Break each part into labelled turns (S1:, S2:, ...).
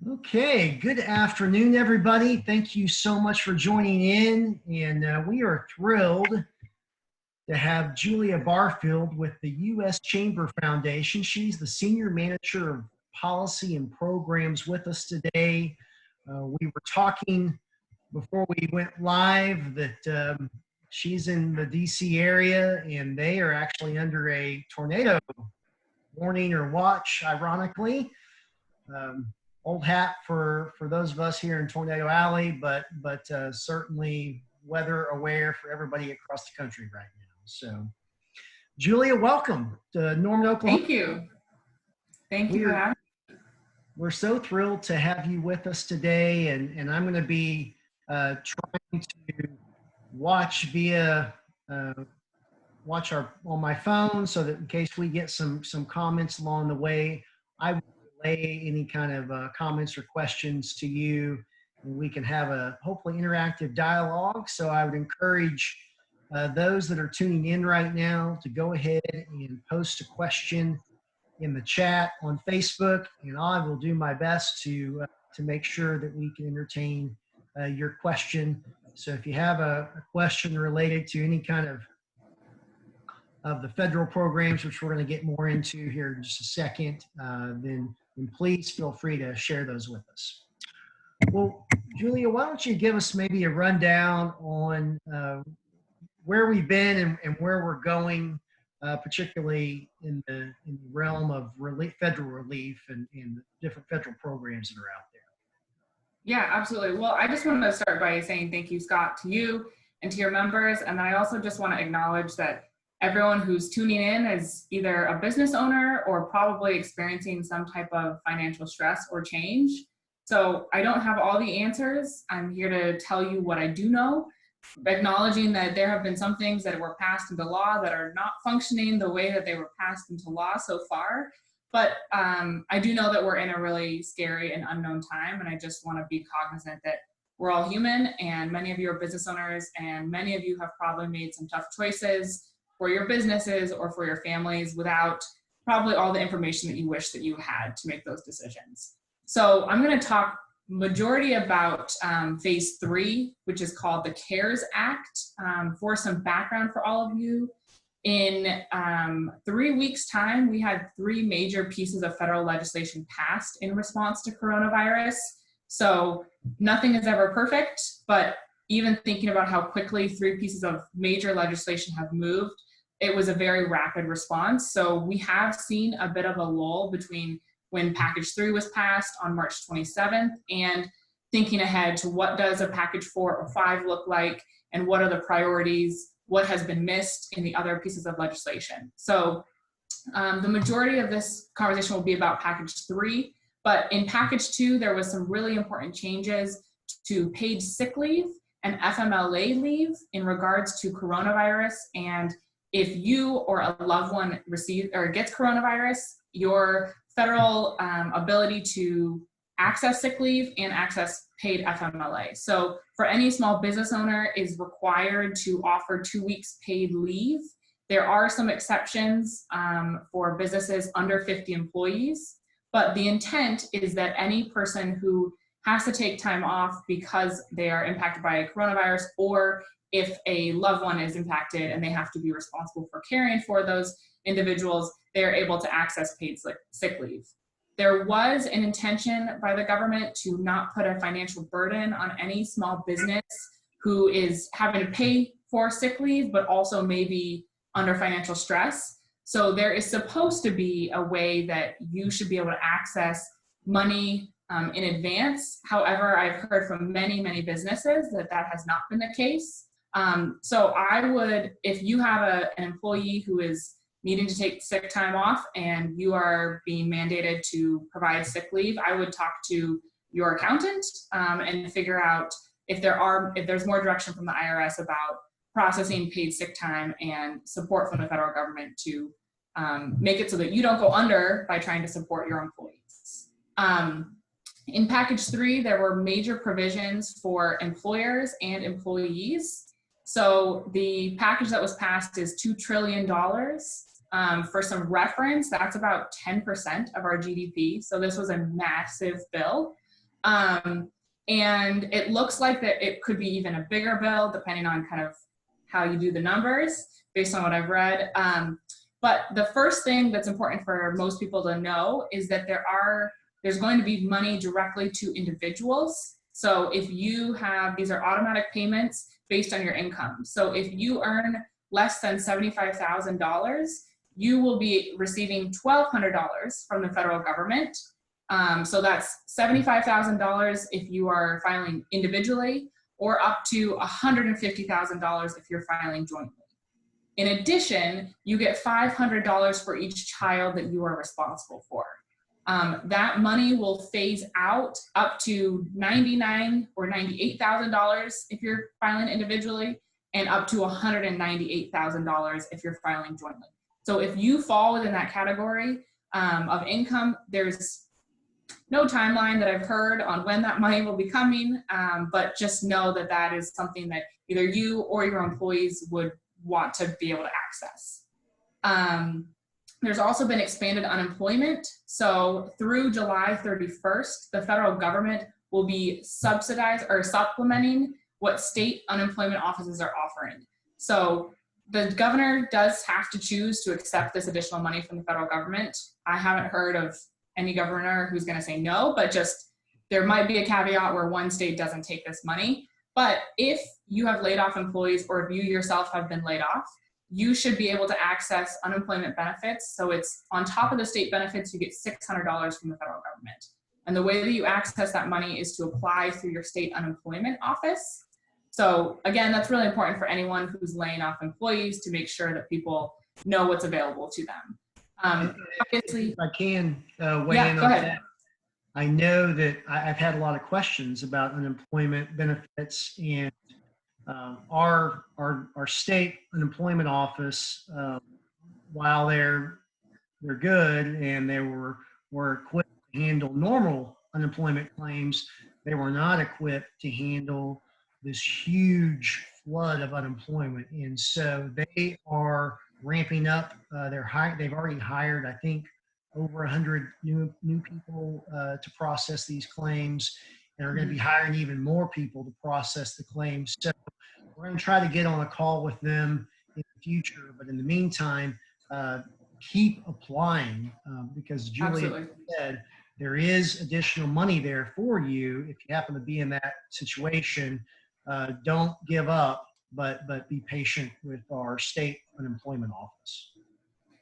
S1: Okay, good afternoon, everybody. Thank you so much for joining in. And we are thrilled to have Julia Barfield with the U.S. Chamber Foundation. She's the Senior Manager of Policy and Programs with us today. We were talking before we went live that she's in the D.C. area and they are actually under a tornado warning or watch, ironically. Old hat for those of us here in Tornado Alley, but certainly weather aware for everybody across the country right now. So, Julia, welcome to Norman, Oklahoma.
S2: Thank you. Thank you for having me.
S1: We're so thrilled to have you with us today, and I'm going to be trying to watch on my phone so that in case we get some comments along the way, I will relay any kind of comments or questions to you, and we can have a hopefully interactive dialogue. So I would encourage those that are tuning in right now to go ahead and post a question in the chat on Facebook, and I will do my best to make sure that we can entertain your question. So if you have a question related to any kind of the federal programs, which we're going to get more into here in just a second, then please feel free to share those with us. Well, Julia, why don't you give us maybe a rundown on where we've been and where we're going, particularly in the realm of federal relief and the different federal programs that are out there.
S2: Yeah, absolutely. Well, I just want to start by saying thank you, Scott, to you and to your members. And I also just want to acknowledge that everyone who's tuning in is either a business owner or probably experiencing some type of financial stress or change. So I don't have all the answers. I'm here to tell you what I do know, acknowledging that there have been some things that were passed into law that are not functioning the way that they were passed into law so far. But I do know that we're in a really scary and unknown time, and I just want to be cognizant that we're all human, and many of you are business owners, and many of you have probably made some tough choices for your businesses or for your families without probably all the information that you wish that you had to make those decisions. So I'm going to talk majority about phase 3, which is called the CARES Act. For some background for all of you, in 3 weeks' time, we had 3 major pieces of federal legislation passed in response to coronavirus. So nothing is ever perfect, but even thinking about how quickly 3 pieces of major legislation have moved, it was a very rapid response. So we have seen a bit of a lull between when package 3 was passed on March 27th and thinking ahead to what does a package 4 or 5 look like, and what are the priorities, what has been missed in the other pieces of legislation. So the majority of this conversation will be about package 3, but in package 2, there was some really important changes to paid sick leave and FMLA leave in regards to coronavirus. And if you or a loved one receives or gets coronavirus, your federal ability to access sick leave and access paid FMLA. So for any small business owner is required to offer 2 weeks paid leave. There are some exceptions for businesses under 50 employees, but the intent is that any person who has to take time off because they are impacted by coronavirus, or if a loved one is impacted and they have to be responsible for caring for those individuals, they're able to access paid sick leave. There was an intention by the government to not put a financial burden on any small business who is having to pay for sick leave, but also maybe under financial stress. So there is supposed to be a way that you should be able to access money in advance. However, I've heard from many, many businesses that that has not been the case. So I would, if you have an employee who is needing to take sick time off and you are being mandated to provide sick leave, I would talk to your accountant and figure out if there's more direction from the IRS about processing paid sick time and support from the federal government to make it so that you don't go under by trying to support your employees. In package 3, there were major provisions for employers and employees. So the package that was passed is $2 trillion. For some reference, that's about 10% of our GDP. So this was a massive bill. And it looks like that it could be even a bigger bill depending on kind of how you do the numbers based on what I've read. But the first thing that's important for most people to know is that there's going to be money directly to individuals. So if you have, these are automatic payments based on your income. So if you earn less than $75,000, you will be receiving $1,200 from the federal government. So that's $75,000 if you are filing individually, or up to $150,000 if you're filing jointly. In addition, you get $500 for each child that you are responsible for. That money will phase out up to $99,000 or $98,000 if you're filing individually, and up to $198,000 if you're filing jointly. So if you fall within that category of income, there's no timeline that I've heard on when that money will be coming, but just know that that is something that either you or your employees would want to be able to access. There's also been expanded unemployment. So through July 31st, the federal government will be subsidized or supplementing what state unemployment offices are offering. So the governor does have to choose to accept this additional money from the federal government. I haven't heard of any governor who's going to say no, but just there might be a caveat where one state doesn't take this money. But if you have laid off employees, or if you yourself have been laid off, you should be able to access unemployment benefits. So it's on top of the state benefits, you get $600 from the federal government. And the way that you access that money is to apply through your state unemployment office. So again, that's really important for anyone who's laying off employees, to make sure that people know what's available to them. Obviously,
S1: if I can weigh
S2: yeah,
S1: in
S2: go
S1: on
S2: ahead.
S1: that. I know that I've had a lot of questions about unemployment benefits, and our state unemployment office, while they're good and they were equipped to handle normal unemployment claims, they were not equipped to handle this huge flood of unemployment. And so they are ramping up. They've already hired, I think, over 100 new people to process these claims, and are going to be hiring even more people to process the claims. So we're going to try to get on a call with them in the future. But in the meantime, keep applying, because Julia
S2: Absolutely.
S1: said there is additional money there for you if you happen to be in that situation. Don't give up, but be patient with our state unemployment office.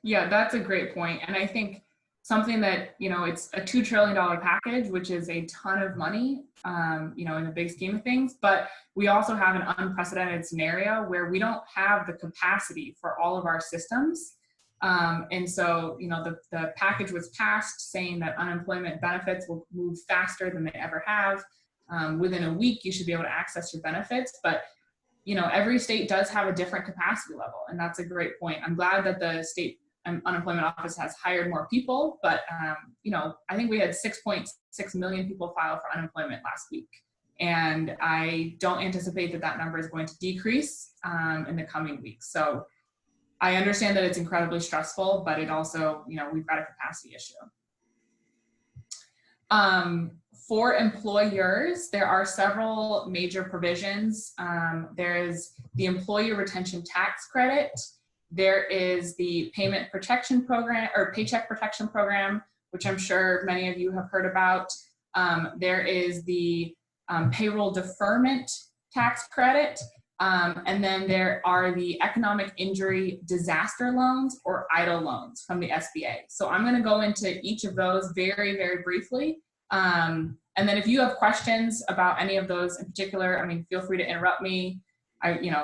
S2: Yeah, that's a great point. And I think something that, it's a $2 trillion package, which is a ton of money, in the big scheme of things. But we also have an unprecedented scenario where we don't have the capacity for all of our systems. And so, the package was passed saying that unemployment benefits will move faster than they ever have. Within a week, you should be able to access your benefits. But, every state does have a different capacity level. And that's a great point. I'm glad that the state unemployment office has hired more people, but I think we had 6.6 million people file for unemployment last week, and I don't anticipate that number is going to decrease in the coming weeks. So I understand that it's incredibly stressful, but it also, we've got a capacity issue. For employers, there are several major provisions. There is the Employee Retention Tax Credit. There is the Payment Protection Program, or Paycheck Protection Program, which I'm sure many of you have heard about. There is the Payroll Deferment Tax Credit. And then there are the Economic Injury Disaster Loans, or EIDL loans, from the SBA. So I'm going to go into each of those very, very briefly. And then if you have questions about any of those in particular, feel free to interrupt me.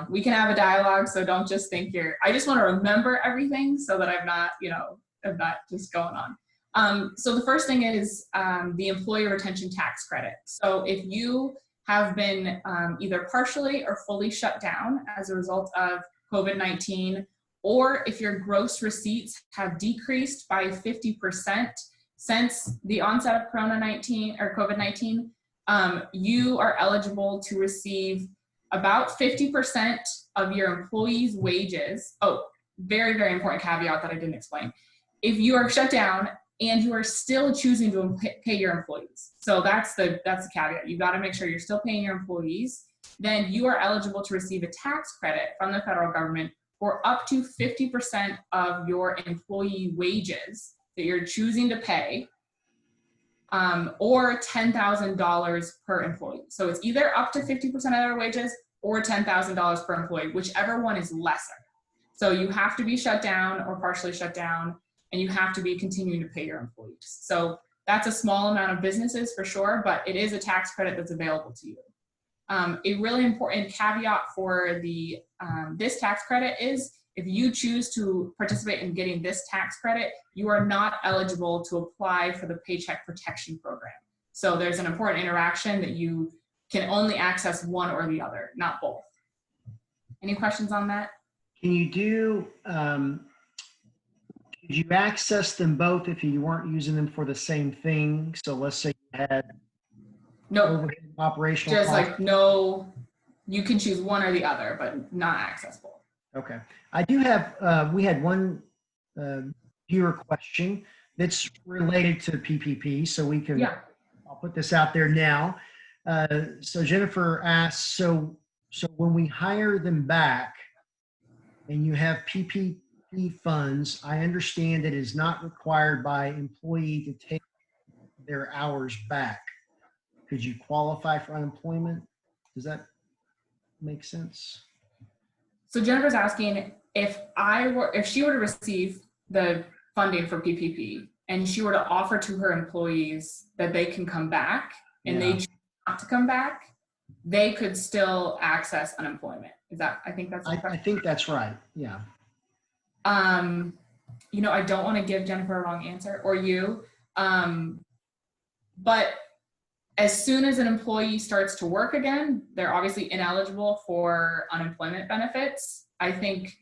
S2: We can have a dialogue, so don't just think I just want to remember everything so that I'm not just going on. So the first thing is the Employee Retention Tax Credit. So if you have been either partially or fully shut down as a result of COVID-19, or if your gross receipts have decreased by 50% since the onset of COVID-19, you are eligible to receive about 50% of your employees' wages. Oh, very, very important caveat that I didn't explain. If you are shut down and you are still choosing to pay your employees. So that's the caveat. You got to make sure you're still paying your employees. Then you are eligible to receive a tax credit from the federal government for up to 50% of your employee wages that you're choosing to pay, or $10,000 per employee. So it's either up to 50% of their wages or $10,000 per employee, whichever one is lesser. So you have to be shut down or partially shut down, and you have to be continuing to pay your employees. So that's a small amount of businesses for sure, but it is a tax credit that's available to you. A really important caveat for this tax credit is if you choose to participate in getting this tax credit, you are not eligible to apply for the Paycheck Protection Program. So there's an important interaction that you can only access one or the other, not both. Any questions on that?
S1: Can you do, could you access them both if you weren't using them for the same thing? So let's say you had
S2: Nope.
S1: Operational
S2: just
S1: costs.
S2: like no, you can choose one or the other, but not accessible.
S1: Okay. I do have, we had one viewer question that's related to PPP, so we can, I'll put this out there now. So Jennifer asks, so when we hire them back and you have PPP funds, I understand it is not required by employee to take their hours back. Could you qualify for unemployment? Does that make sense?
S2: So Jennifer's asking if she were to receive the funding for PPP and she were to offer to her employees that they can come back and they choose not to come back, they could still access unemployment. Is that, I think that's the question.
S1: I think that's right. Yeah.
S2: You know, I don't want to give Jennifer a wrong answer or you, but as soon as an employee starts to work again, they're obviously ineligible for unemployment benefits. I think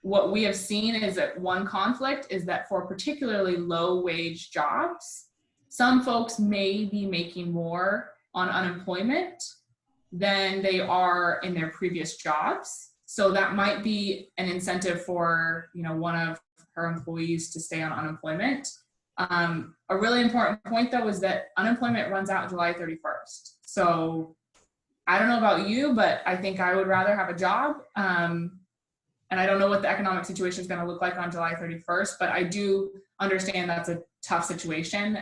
S2: what we have seen is that one conflict is that for particularly low wage jobs, some folks may be making more on unemployment than they are in their previous jobs. So that might be an incentive for, you know, one of her employees to stay on unemployment. A really important point though is that unemployment runs out July 31st. So I don't know about you, but I think I would rather have a job. And I don't know what the economic situation is going to look like on July 31st, but I do understand that's a tough situation.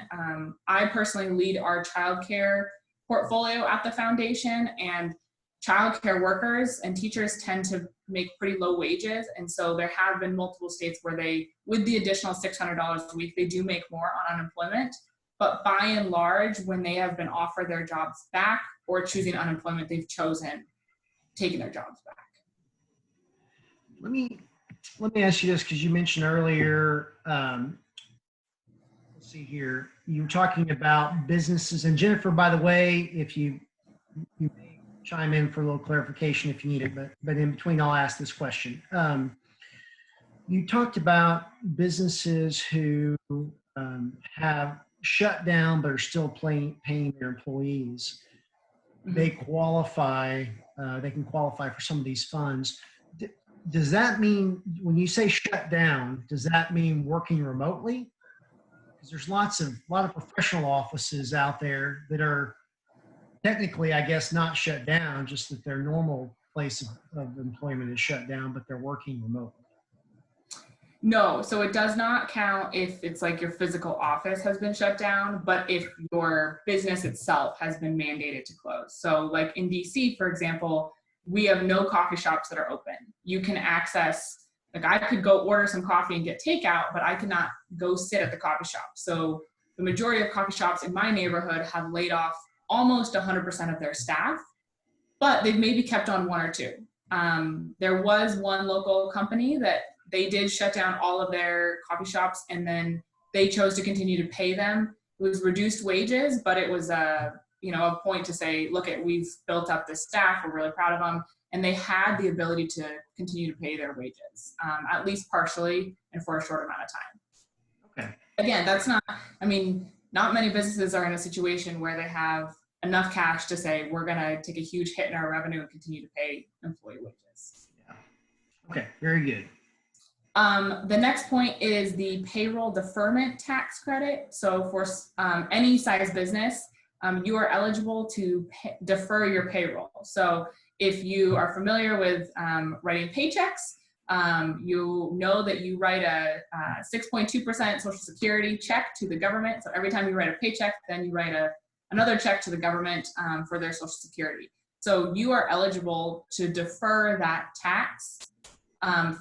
S2: I personally lead our childcare portfolio at the foundation, and childcare workers and teachers tend to make pretty low wages. And so there have been multiple states where they, with the additional $600 a week, they do make more on unemployment. But by and large, when they have been offered their jobs back or choosing unemployment, they've chosen taking their jobs back.
S1: Let me ask you this, because you mentioned earlier, let's see here, you were talking about businesses, and Jennifer, by the way, if you may chime in for a little clarification if you need it, but in between I'll ask this question. You talked about businesses who have shut down but are still paying their employees. They qualify, they can qualify for some of these funds. Does that mean, when you say shut down, does that mean working remotely? Because there's a lot of professional offices out there that are technically, I guess, not shut down, just that their normal place of employment is shut down, but they're working remotely.
S2: No, so it does not count if it's like your physical office has been shut down, but if your business itself has been mandated to close. So like in DC, for example, we have no coffee shops that are open. You can access, like I could go order some coffee and get takeout, but I could not go sit at the coffee shop. So the majority of coffee shops in my neighborhood have laid off almost 100% of their staff, but they've maybe kept on one or two. There was one local company that they did shut down all of their coffee shops, and then they chose to continue to pay them. It was reduced wages, but it was a point to say, look, we've built up this staff, we're really proud of them, and they had the ability to continue to pay their wages, at least partially and for a short amount of time.
S1: Okay.
S2: Again, that's not, not many businesses are in a situation where they have enough cash to say, we're gonna take a huge hit in our revenue and continue to pay employee wages.
S1: Yeah. Okay, very good.
S2: The next point is the payroll deferment tax credit. So for any size business, you are eligible to defer your payroll. So if you are familiar with writing paychecks, you know that you write a 6.2% Social Security check to the government. So every time you write a paycheck, then you write another check to the government for their Social Security. So you are eligible to defer that tax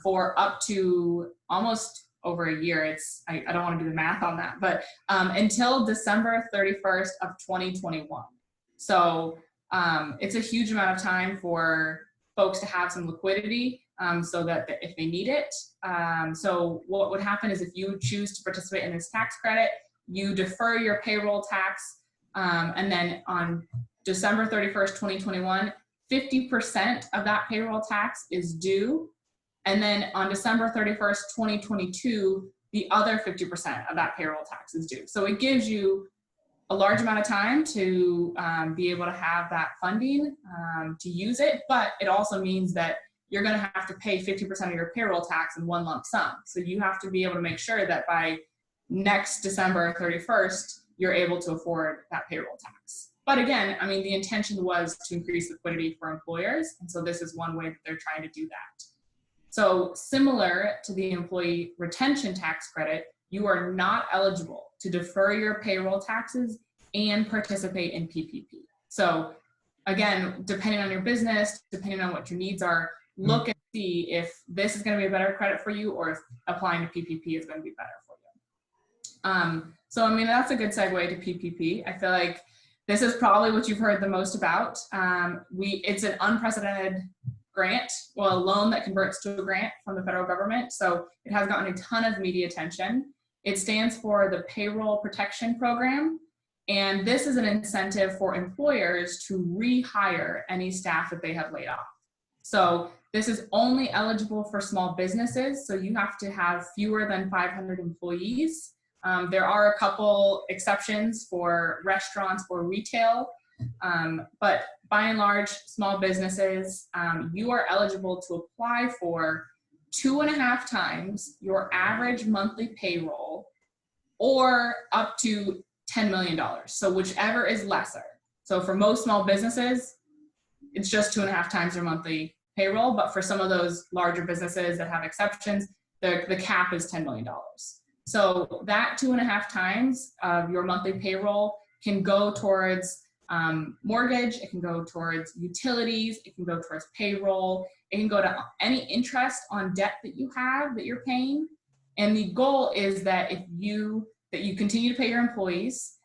S2: for up to almost over a year. I don't want to do the math on that, but until December 31st of 2021. So it's a huge amount of time for folks to have some liquidity so that if they need it. So what would happen is if you choose to participate in this tax credit, you defer your payroll tax, and then on December 31st, 2021, 50% of that payroll tax is due. And then on December 31st, 2022, the other 50% of that payroll tax is due. So it gives you a large amount of time to be able to have that funding to use it, but it also means that you're going to have to pay 50% of your payroll tax in one lump sum. So you have to be able to make sure that by next December 31st, you're able to afford that payroll tax. But again, I mean, the intention was to increase liquidity for employers. And so this is one way that they're trying to do that. So similar to the employee retention tax credit, you are not eligible to defer your payroll taxes and participate in PPP. So again, depending on your business, depending on what your needs are, look and see if this is going to be a better credit for you or if applying to PPP is going to be better for you. So I mean, that's a good segue to PPP. I feel like this is probably what you've heard the most about. It's an unprecedented grant, well, a loan that converts to a grant from the federal government. So it has gotten a ton of media attention. It stands for the Payroll Protection Program. And this is an incentive for employers to rehire any staff that they have laid off. So this is only eligible for small businesses. So you have to have fewer than 500 employees. There are a couple exceptions for restaurants or retail, but by and large, small businesses, you are eligible to apply for 2.5 times your average monthly payroll or up to $10 million. So whichever is lesser. So for most small businesses, it's just 2.5 times your monthly payroll. But for some of those larger businesses that have exceptions, the cap is $10 million. So that 2.5 times of your monthly payroll can go towards mortgage, it can go towards utilities, it can go towards payroll, it can go to any interest on debt that you have that you're paying. And the goal is that you continue to pay your employees.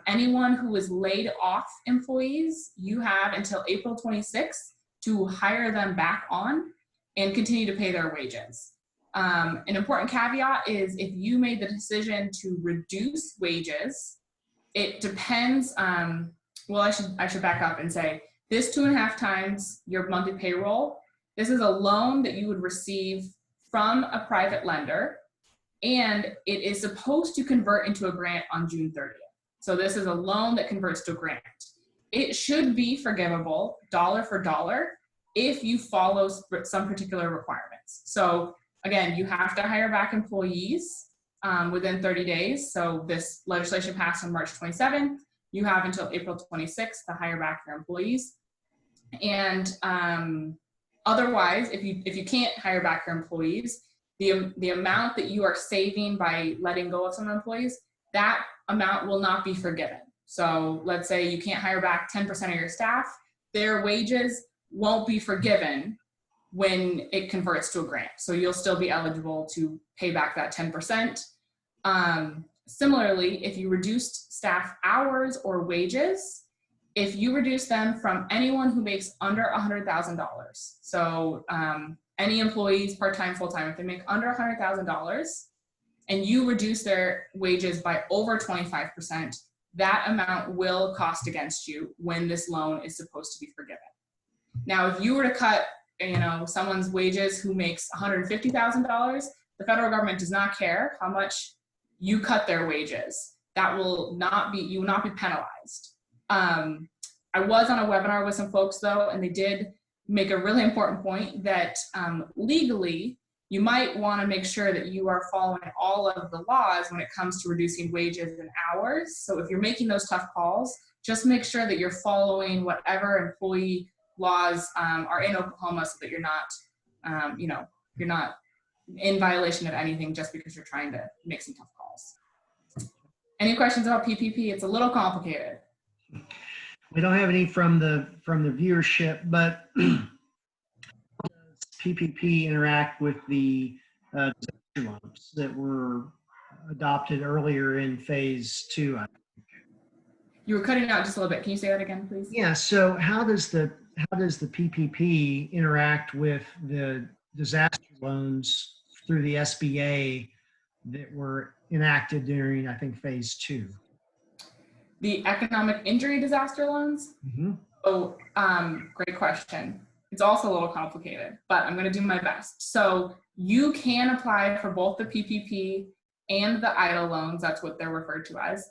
S2: Anyone who is laid off employees, you have until April 26th to hire them back on and continue to pay their wages. An important caveat is if you made the decision to reduce wages, it depends. Well, I should back up and say this 2.5 times your monthly payroll. This is a loan that you would receive from a private lender, and it is supposed to convert into a grant on June 30th. So this is a loan that converts to a grant. It should be forgivable dollar for dollar if you follow some particular requirements. So again, you have to hire back employees within 30 days. So this legislation passed on March 27th. You have until April 26th to hire back your employees. And otherwise, if you can't hire back your employees, the amount that you are saving by letting go of some employees, that amount will not be forgiven. So let's say you can't hire back 10% of your staff, their wages won't be forgiven when it converts to a grant. So you'll still be eligible to pay back that 10%. Similarly, if you reduced staff hours or wages, if you reduce them from anyone who makes under $100,000, so any employees, part-time, full-time, if they make under $100,000 and you reduce their wages by over 25%, that amount will cost against you when this loan is supposed to be forgiven. Now, if you were to cut someone's wages who makes $150,000, the federal government does not care how much you cut their wages. You will not be penalized. I was on a webinar with some folks though, and they did make a really important point that legally, you might want to make sure that you are following all of the laws when it comes to reducing wages and hours. So if you're making those tough calls, just make sure that you're following whatever employee laws are in Oklahoma, so that you're not, you're not in violation of anything just because you're trying to make some tough calls. Any questions about PPP? It's a little complicated.
S1: We don't have any from the viewership, but does PPP interact with the disaster loans that were adopted earlier in phase 2?
S2: You were cutting out just a little bit. Can you say that again, please?
S1: Yeah. So how does the PPP interact with the disaster loans through the SBA that were enacted during, I think, phase 2?
S2: The economic injury disaster loans?
S1: Mm-hmm.
S2: Oh, great question. It's also a little complicated, but I'm going to do my best. So you can apply for both the PPP and the EIDL loans. That's what they're referred to as.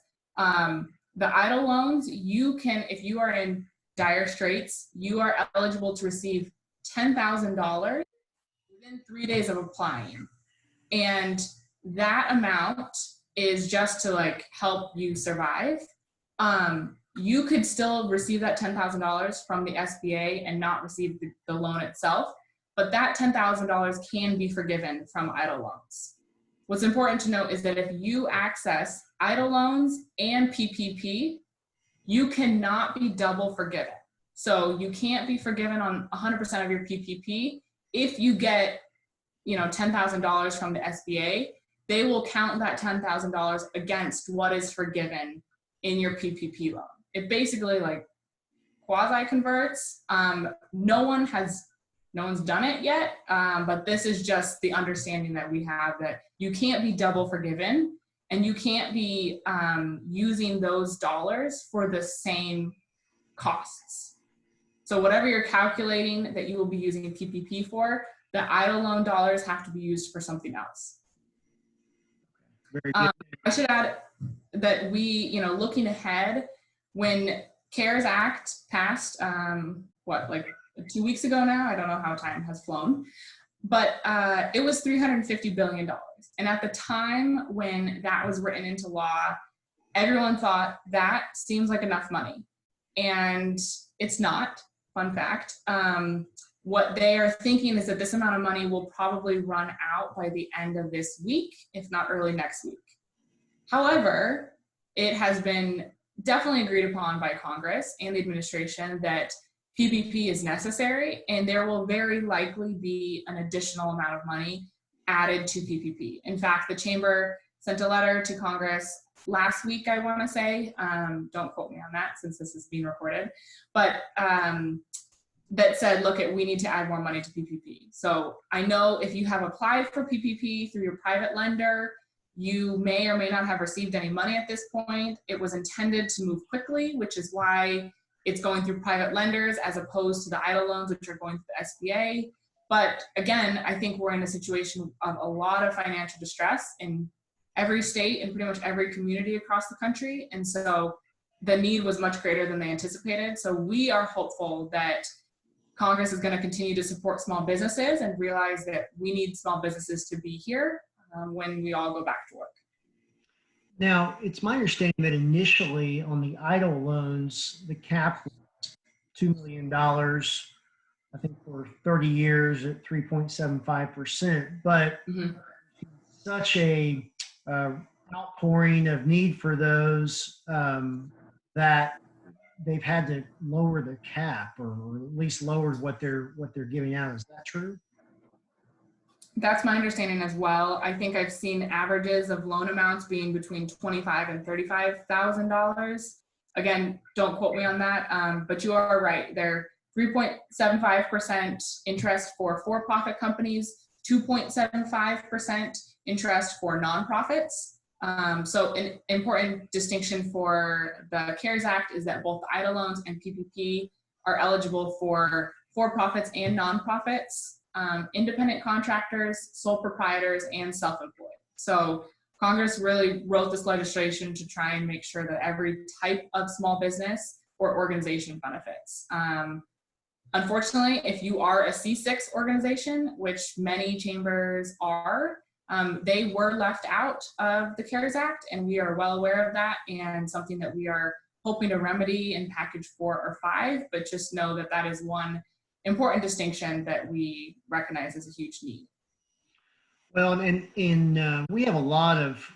S2: The EIDL loans, you can, if you are in dire straits, you are eligible to receive $10,000 within 3 days of applying. And that amount is just to like help you survive. You could still receive that $10,000 from the SBA and not receive the loan itself, but that $10,000 can be forgiven from EIDL loans. What's important to note is that if you access EIDL loans and PPP, you cannot be double forgiven. So you can't be forgiven on 100% of your PPP. If you get, $10,000 from the SBA, they will count that $10,000 against what is forgiven in your PPP loan. It basically like quasi converts. No one's done it yet, but this is just the understanding that we have, that you can't be double forgiven and you can't be using those dollars for the same costs. So whatever you're calculating that you will be using PPP for, the EIDL loan dollars have to be used for something else.
S1: Very good.
S2: I should add that we, looking ahead, when CARES Act passed, like 2 weeks ago now, I don't know how time has flown, but it was $350 billion. And at the time when that was written into law, everyone thought that seems like enough money. And it's not, fun fact. What they are thinking is that this amount of money will probably run out by the end of this week, if not early next week. However, it has been definitely agreed upon by Congress and the administration that PPP is necessary, and there will very likely be an additional amount of money added to PPP. In fact, the Chamber sent a letter to Congress last week, I want to say. Don't quote me on that since this is being recorded, but that said, we need to add more money to PPP. So I know if you have applied for PPP through your private lender, you may or may not have received any money at this point. It was intended to move quickly, which is why it's going through private lenders as opposed to the EIDL loans, which are going through the SBA. But again, I think we're in a situation of a lot of financial distress in every state and pretty much every community across the country. And so the need was much greater than they anticipated. So we are hopeful that Congress is going to continue to support small businesses and realize that we need small businesses to be here when we all go back to work.
S1: Now, it's my understanding that initially on the EIDL loans, the cap was $2 million, I think for 30 years at 3.75%, but such a outpouring of need for those that they've had to lower the cap, or at least lowered what they're giving out. Is that true?
S2: That's my understanding as well. I think I've seen averages of loan amounts being between $25,000 and $35,000. Again, don't quote me on that, but you are right. They're 3.75% interest for for-profit companies, 2.75% interest for nonprofits. So an important distinction for the CARES Act is that both the EIDL loans and PPP are eligible for for-profits and nonprofits, independent contractors, sole proprietors, and self-employed. So Congress really wrote this legislation to try and make sure that every type of small business or organization benefits. Unfortunately, if you are a C6 organization, which many chambers are, they were left out of the CARES Act, and we are well aware of that, and something that we are hoping to remedy in package 4 or 5, but just know that that is one important distinction that we recognize as a huge need.
S1: Well, and we have a lot of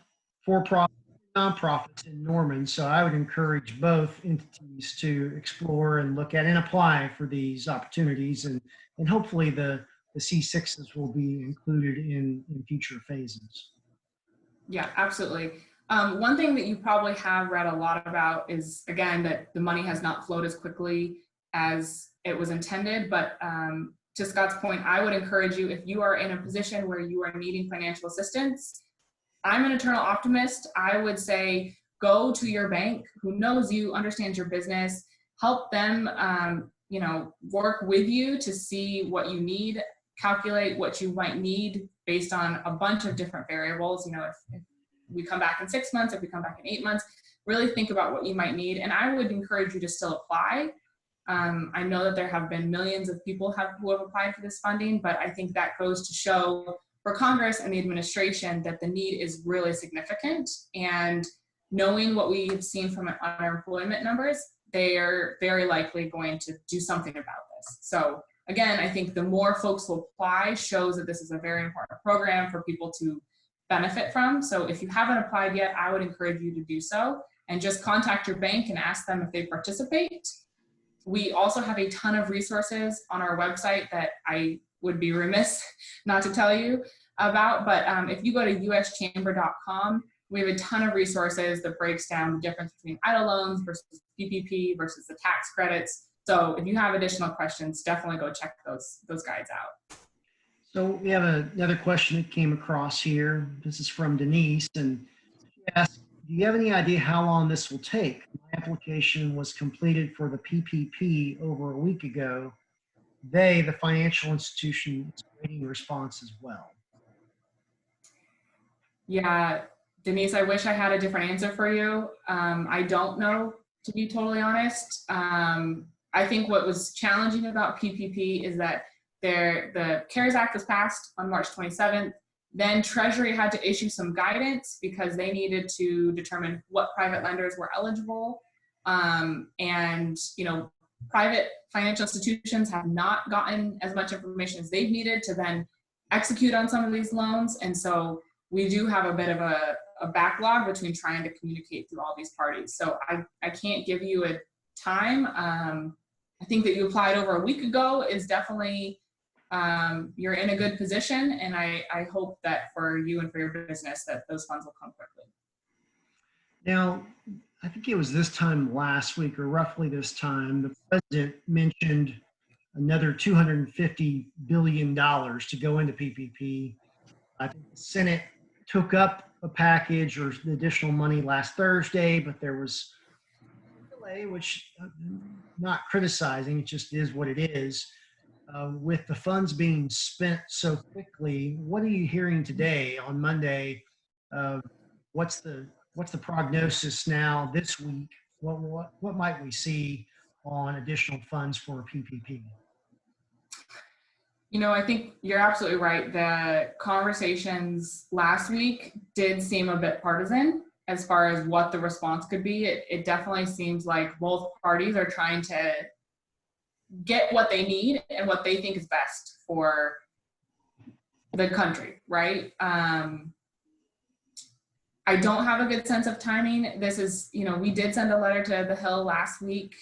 S1: for-profit nonprofits in Norman, so I would encourage both entities to explore and look at and apply for these opportunities, and hopefully the C6s will be included in future phases.
S2: Yeah, absolutely. One thing that you probably have read a lot about is, again, that the money has not flowed as quickly as it was intended. But to Scott's point, I would encourage you, if you are in a position where you are needing financial assistance, I'm an eternal optimist. I would say go to your bank who knows you, understands your business, help them, work with you to see what you need, calculate what you might need based on a bunch of different variables. If we come back in 6 months, if we come back in 8 months, really think about what you might need. And I would encourage you to still apply. I know that there have been millions of people who have applied for this funding, but I think that goes to show for Congress and the administration that the need is really significant. And knowing what we have seen from unemployment numbers, they are very likely going to do something about this. So again, I think the more folks will apply shows that this is a very important program for people to benefit from. So if you haven't applied yet, I would encourage you to do so and just contact your bank and ask them if they participate. We also have a ton of resources on our website that I would be remiss not to tell you about, but if you go to uschamber.com, we have a ton of resources that breaks down the difference between EIDL loans versus PPP versus the tax credits. So if you have additional questions, definitely go check those guides out.
S1: So we have another question that came across here. This is from Denise, and she asked, do you have any idea how long this will take? My application was completed for the PPP over a week ago. The financial institution, is waiting a response as well.
S2: Yeah, Denise, I wish I had a different answer for you. I don't know, to be totally honest. I think what was challenging about PPP is that the CARES Act was passed on March 27th. Then Treasury had to issue some guidance because they needed to determine what private lenders were eligible. Private financial institutions have not gotten as much information as they've needed to then execute on some of these loans. And so we do have a bit of a backlog between trying to communicate through all these parties. So I can't give you a time. I think that you applied over a week ago is definitely, you're in a good position. And I hope that for you and for your business that those funds will come quickly.
S1: Now, I think it was this time last week or roughly this time, the president mentioned another $250 billion to go into PPP. I think the Senate took up a package or the additional money last Thursday, but there was a delay, which I'm not criticizing, it just is what it is. With the funds being spent so quickly, what are you hearing today on Monday? What's the prognosis now this week? What might we see on additional funds for PPP?
S2: I think you're absolutely right. The conversations last week did seem a bit partisan as far as what the response could be. It definitely seems like both parties are trying to get what they need and what they think is best for the country, right? I don't have a good sense of timing. This is, we did send a letter to the Hill last week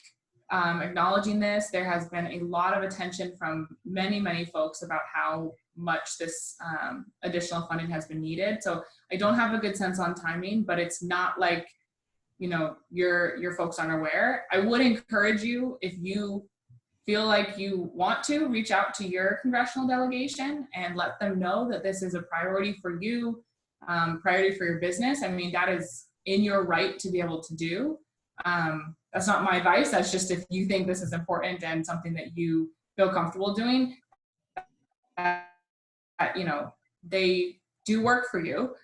S2: acknowledging this. There has been a lot of attention from many, many folks about how much this additional funding has been needed. So I don't have a good sense on timing, but it's not like, your folks aren't aware. I would encourage you, if you feel like you want to, reach out to your congressional delegation and let them know that this is a priority for you, priority for your business. I mean, that is in your right to be able to do. That's not my advice. That's just if you think this is important and something that you feel comfortable doing, they do work for you.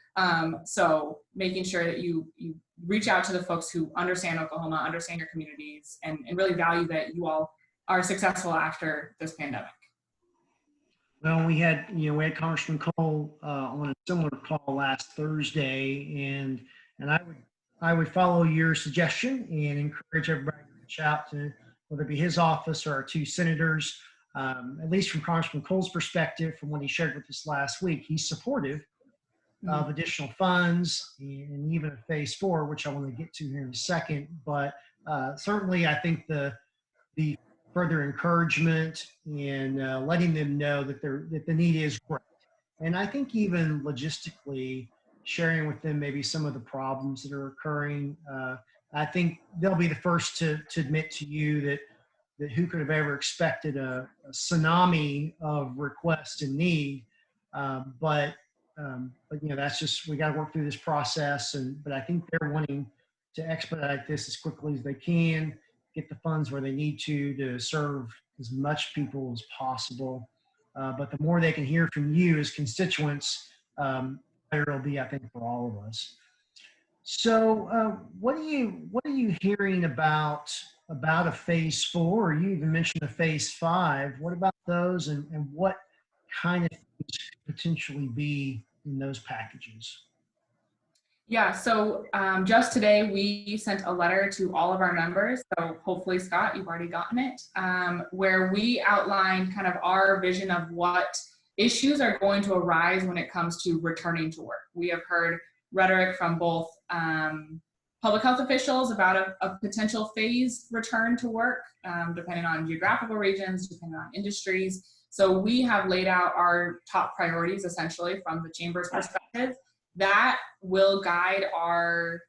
S2: So making sure that you reach out to the folks who understand Oklahoma, understand your communities, and really value that you all are successful after this pandemic.
S1: Well, we had Congressman Cole on a similar call last Thursday, and I would follow your suggestion and encourage everybody to reach out to whether it be his office or our two senators. At least from Congressman Cole's perspective, from what he shared with us last week, he's supportive of additional funds and even a phase 4, which I want to get to here in a second. But certainly, I think the further encouragement and letting them know that the need is great. And I think even logistically sharing with them maybe some of the problems that are occurring. I think they'll be the first to admit to you that who could have ever expected a tsunami of request and need. But that's just, we got to work through this process. But I think they're wanting to expedite this as quickly as they can, get the funds where they need to serve as much people as possible. But the more they can hear from you as constituents, better it'll be, I think, for all of us. So, what are you hearing about a phase 4? Or you even mentioned a phase 5. What about those, and what kind of things could potentially be in those packages?
S2: Yeah, so just today we sent a letter to all of our members. So hopefully, Scott, you've already gotten it, where we outlined kind of our vision of what issues are going to arise when it comes to returning to work. We have heard rhetoric from both public health officials about a potential phased return to work, depending on geographical regions, depending on industries. So we have laid out our top priorities, essentially, from the Chamber's perspective. That will guide our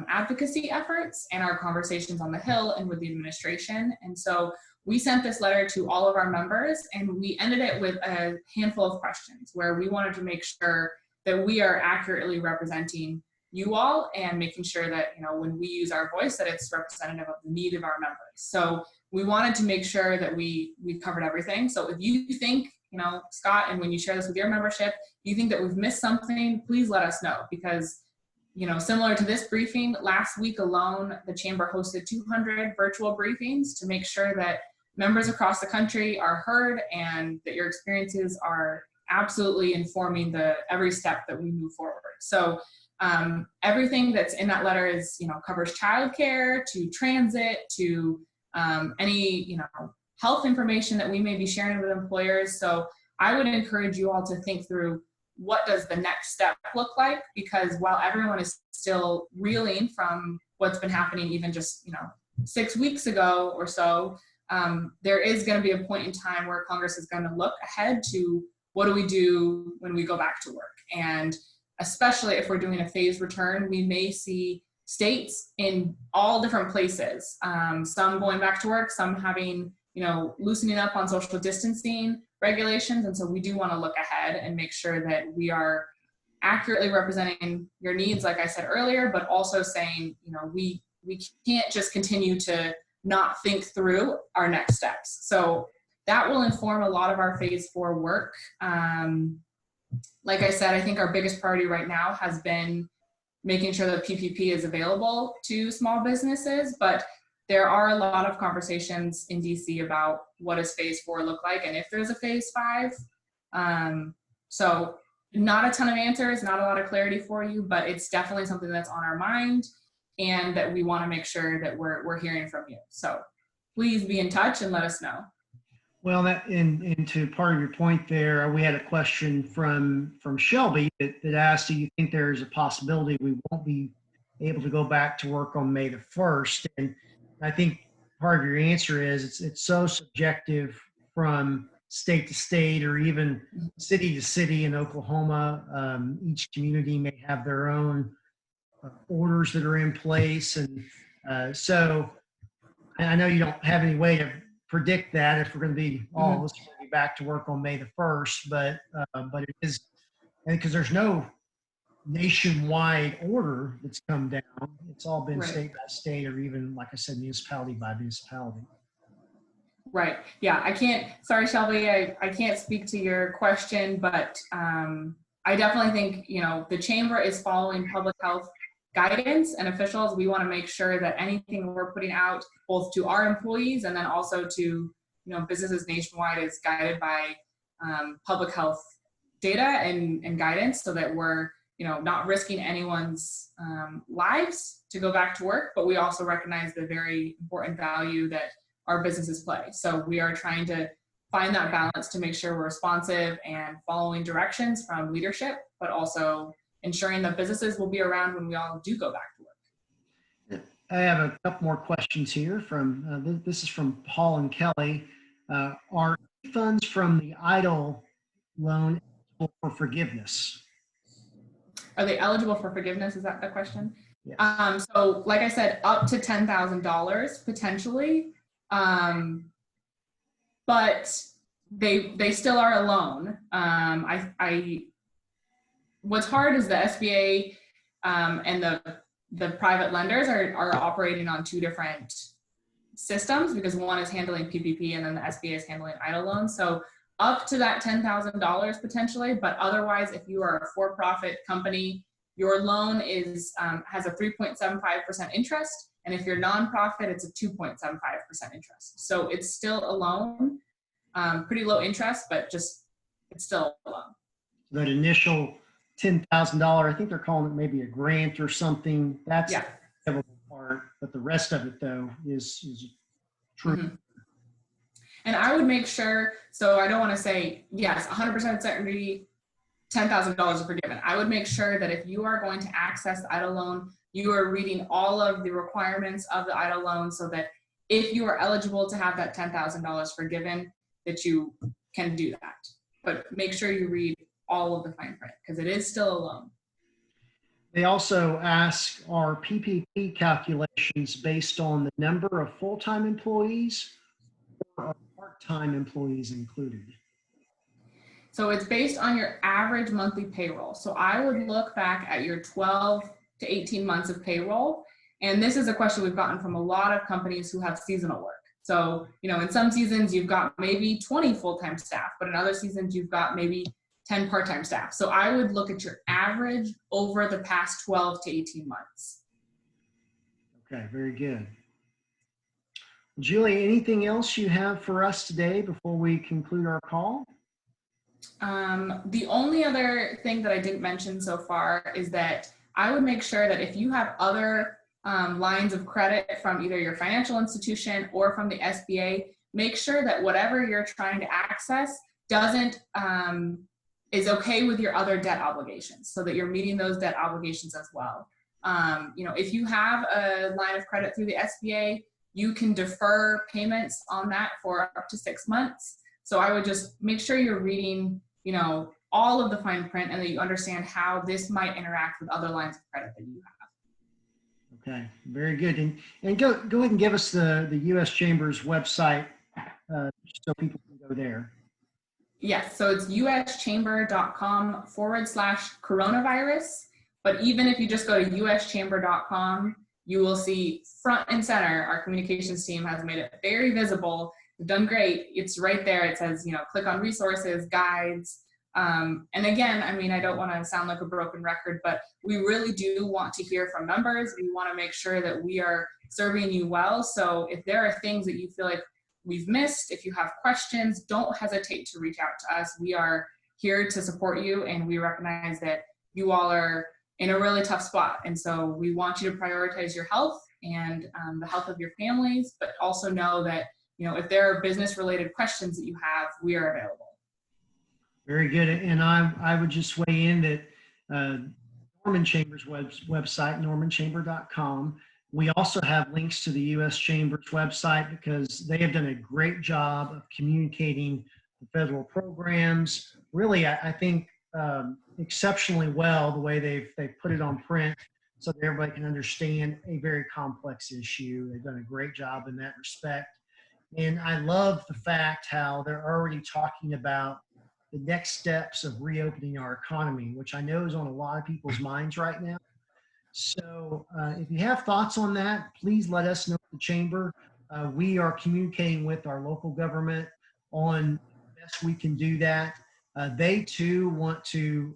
S2: advocacy efforts and our conversations on the Hill and with the administration. And so we sent this letter to all of our members, and we ended it with a handful of questions where we wanted to make sure that we are accurately representing you all and making sure that, when we use our voice, that it's representative of the need of our members. So we wanted to make sure that we covered everything. So if you think, Scott, and when you share this with your membership, you think that we've missed something, please let us know, because, similar to this briefing, last week alone, the Chamber hosted 200 virtual briefings to make sure that members across the country are heard and that your experiences are absolutely informing every step that we move forward. So everything that's in that letter is, covers childcare to transit to any, health information that we may be sharing with employers. So I would encourage you all to think through, what does the next step look like? Because while everyone is still reeling from what's been happening even just, 6 weeks ago or so, there is going to be a point in time where Congress is going to look ahead to, what do we do when we go back to work? And especially if we're doing a phased return, we may see states in all different places, some going back to work, some having, loosening up on social distancing regulations. And so we do want to look ahead and make sure that we are accurately representing your needs, like I said earlier, but also saying, we can't just continue to not think through our next steps. So that will inform a lot of our phase 4 work. Like I said, I think our biggest priority right now has been making sure that PPP is available to small businesses, but there are a lot of conversations in DC about what does phase 4 look like and if there's a phase 5. So not a ton of answers, not a lot of clarity for you, but it's definitely something that's on our mind and that we want to make sure that we're hearing from you. So please be in touch and let us know.
S1: Well, that into part of your point there, we had a question from Shelby that asked, do you think there's a possibility we won't be able to go back to work on May the 1st? And I think part of your answer is it's so subjective from state to state or even city to city in Oklahoma. Each community may have their own orders that are in place. And so I know you don't have any way to predict that if we're going to be all of us going to be back to work on May the 1st, but it is, because there's no nationwide order that's come down. It's all been state by state, or even, like I said, municipality by municipality.
S2: Right. Yeah. Sorry, Shelby, I can't speak to your question, but I definitely think, the Chamber is following public health guidance, and officials, we want to make sure that anything we're putting out both to our employees and then also to businesses nationwide is guided by public health data and guidance, so that we're not risking anyone's lives to go back to work, but we also recognize the very important value that our businesses play. So we are trying to find that balance to make sure we're responsive and following directions from leadership, but also ensuring that businesses will be around when we all do go back to work.
S1: I have a couple more questions here from, this is from Paul and Kelly. Are funds from the EIDL loan eligible for forgiveness?
S2: Are they eligible for forgiveness? Is that the question?
S1: Yes.
S2: So like I said, up to $10,000 potentially, but they still are a loan. What's hard is the SBA and the private lenders are operating on two different systems, because one is handling PPP and then the SBA is handling EIDL loans. So up to that $10,000 potentially, but otherwise, if you are a for-profit company, your loan has a 3.75% interest, and if you're nonprofit, it's a 2.75% interest. So it's still a loan, pretty low interest, but it's still a loan.
S1: That initial $10,000, I think they're calling it maybe a grant or something. That's the typical part, but the rest of it though is true.
S2: Mm-hmm. And I would make sure, so I don't want to say, yes, 100% certainty, $10,000 is forgiven. I would make sure that if you are going to access the EIDL loan, you are reading all of the requirements of the EIDL loan, so that if you are eligible to have that $10,000 forgiven, that you can do that. But make sure you read all of the fine print, because it is still a loan.
S1: They also ask, are PPP calculations based on the number of full-time employees, or are part-time employees included?
S2: So it's based on your average monthly payroll. So I would look back at your 12 to 18 months of payroll. And this is a question we've gotten from a lot of companies who have seasonal work. So, in some seasons you've got maybe 20 full-time staff, but in other seasons you've got maybe 10 part-time staff. So I would look at your average over the past 12 to 18 months.
S1: Okay, very good. Julie, anything else you have for us today before we conclude our call?
S2: The only other thing that I didn't mention so far is that I would make sure that if you have other lines of credit from either your financial institution or from the SBA, make sure that whatever you're trying to access is okay with your other debt obligations, so that you're meeting those debt obligations as well. If you have a line of credit through the SBA, you can defer payments on that for up to 6 months. So I would just make sure you're reading, all of the fine print, and that you understand how this might interact with other lines of credit that you have.
S1: Okay, very good. And go ahead and give us the U.S. Chamber's website so people can go there.
S2: Yes, so it's uschamber.com/coronavirus. But even if you just go to uschamber.com, you will see front and center, our communications team has made it very visible. They've done great. It's right there. It says, click on resources, guides. And again, I don't want to sound like a broken record, but we really do want to hear from members. We want to make sure that we are serving you well. So if there are things that you feel like we've missed, if you have questions, don't hesitate to reach out to us. We are here to support you, and we recognize that you all are in a really tough spot. And so we want you to prioritize your health and the health of your families, but also know that, if there are business-related questions that you have, we are available. Very
S1: good. And I would just weigh in that Norman Chamber's website, normanchamber.com. We also have links to the U.S. Chamber's website, because they have done a great job of communicating the federal programs. Really, I think exceptionally well, the way they've put it on print so that everybody can understand a very complex issue. They've done a great job in that respect. And I love the fact how they're already talking about the next steps of reopening our economy, which I know is on a lot of people's minds right now. So if you have thoughts on that, please let us know at the Chamber. We are communicating with our local government on the best we can do that. They too want to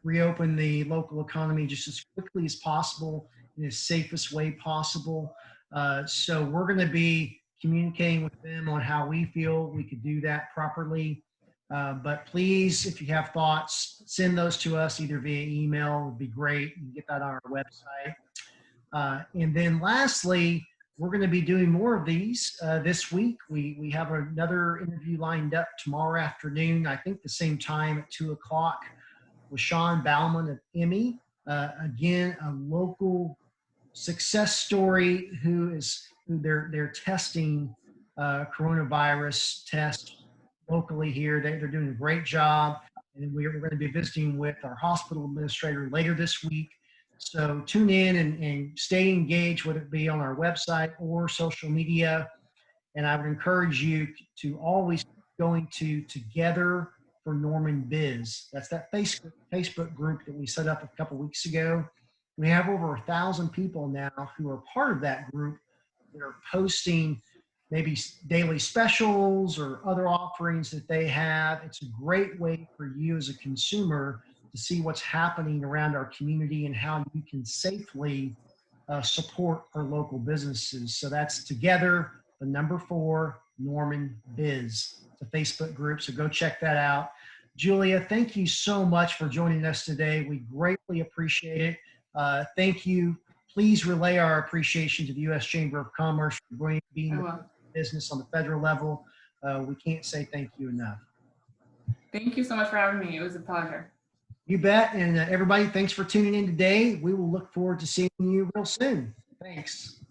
S1: reopen the local economy just as quickly as possible in the safest way possible. So we're going to be communicating with them on how we feel we could do that properly. But please, if you have thoughts, send those to us either via email. It would be great. You can get that on our website. And then lastly, we're going to be doing more of these this week. We have another interview lined up tomorrow afternoon, I think the same time at 2 o'clock, with Sean Bauman of Emmy. Again, a local success story who they're testing coronavirus tests locally here. They're doing a great job. And we're going to be visiting with our hospital administrator later this week. So tune in and stay engaged, whether it be on our website or social media. And I would encourage you to always going to Together for Norman Biz. That's that Facebook group that we set up a couple weeks ago. We have over 1,000 people now who are part of that group that are posting maybe daily specials or other offerings that they have. It's a great way for you as a consumer to see what's happening around our community and how you can safely support our local businesses. So that's Together, the number 4, Norman Biz. It's a Facebook group, so go check that out. Julia, thank you so much for joining us today. We greatly appreciate it. Thank you. Please relay our appreciation to the U.S. Chamber of Commerce for being the business on the federal level. We can't say thank you enough.
S2: Thank you so much for having me. It was a pleasure.
S1: You bet. And everybody, thanks for tuning in today. We will look forward to seeing you real soon. Thanks.